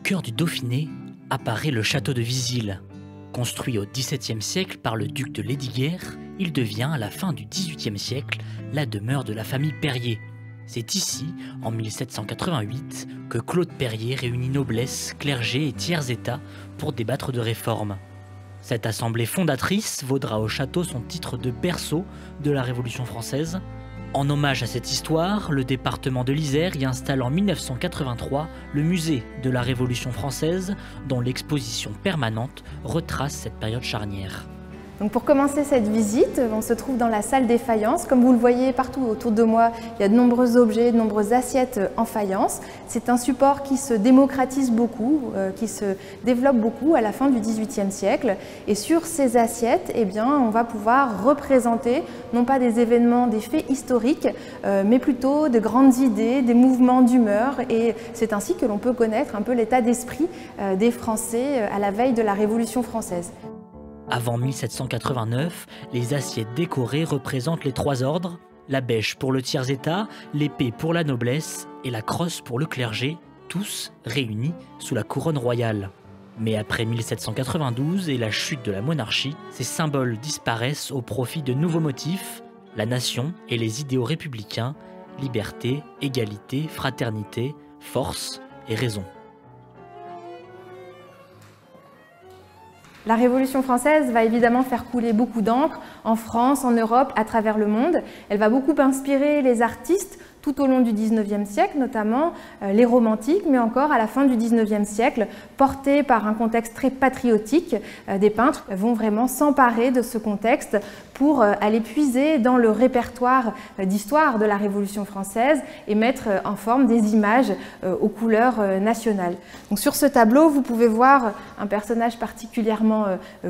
cœur du Dauphiné apparaît le château de Vizille. Construit au XVIIe siècle par le duc de Lesdiguières, il devient à la fin du XVIIIe siècle la demeure de la famille Perrier. C'est ici, en 1788, que Claude Perrier réunit noblesse, clergé et tiers-état pour débattre de réformes. Cette assemblée fondatrice vaudra au château son titre de berceau de la Révolution française. En hommage à cette histoire, le département de l'Isère y installe en 1983 le musée de la Révolution française, dont l'exposition permanente retrace cette période charnière. Donc pour commencer cette visite, on se trouve dans la salle des faïences. Comme vous le voyez partout autour de moi, il y a de nombreux objets, de nombreuses assiettes en faïence. C'est un support qui se démocratise beaucoup, qui se développe beaucoup à la fin du XVIIIe siècle. Et sur ces assiettes, on va pouvoir représenter non pas des événements, des faits historiques, mais plutôt de grandes idées, des mouvements d'humeur. Et c'est ainsi que l'on peut connaître un peu l'état d'esprit des Français à la veille de la Révolution française. Avant 1789, les assiettes décorées représentent les trois ordres, la bêche pour le tiers-état, l'épée pour la noblesse et la crosse pour le clergé, tous réunis sous la couronne royale. Mais après 1792 et la chute de la monarchie, ces symboles disparaissent au profit de nouveaux motifs, la nation et les idéaux républicains, liberté, égalité, fraternité, force et raison. La Révolution française va évidemment faire couler beaucoup d'encre en France, en Europe, à travers le monde. Elle va beaucoup inspirer les artistes tout au long du XIXe siècle, notamment les romantiques, mais encore à la fin du XIXe siècle, portés par un contexte très patriotique. Des peintres vont vraiment s'emparer de ce contexte pour aller puiser dans le répertoire d'histoire de la Révolution française et mettre en forme des images aux couleurs nationales. Donc sur ce tableau, vous pouvez voir un personnage particulièrement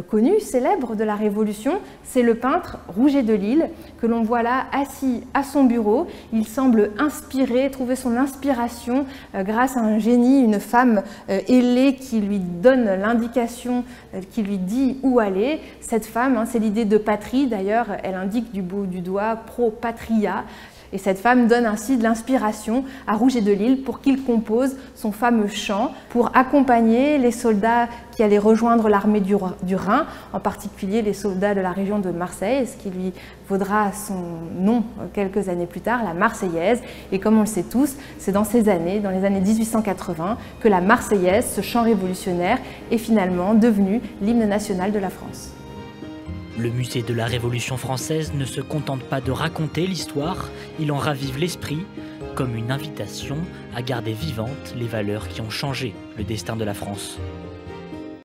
connu, célèbre de la Révolution. C'est le peintre Rouget de Lisle, que l'on voit là assis à son bureau. Il semble inspiré, trouver son inspiration grâce à un génie, une femme ailée qui lui donne l'indication, qui lui dit où aller. Cette femme, c'est l'idée de patrie, d'ailleurs, elle indique du bout du doigt pro patria. Et cette femme donne ainsi de l'inspiration à Rouget de Lisle pour qu'il compose son fameux chant pour accompagner les soldats qui allaient rejoindre l'armée du Rhin, en particulier les soldats de la région de Marseille, ce qui lui vaudra son nom quelques années plus tard, la Marseillaise. Et comme on le sait tous, c'est dans ces années, dans les années 1880, que la Marseillaise, ce chant révolutionnaire, est finalement devenu l'hymne national de la France. Le musée de la Révolution française ne se contente pas de raconter l'histoire, il en ravive l'esprit, comme une invitation à garder vivantes les valeurs qui ont changé le destin de la France.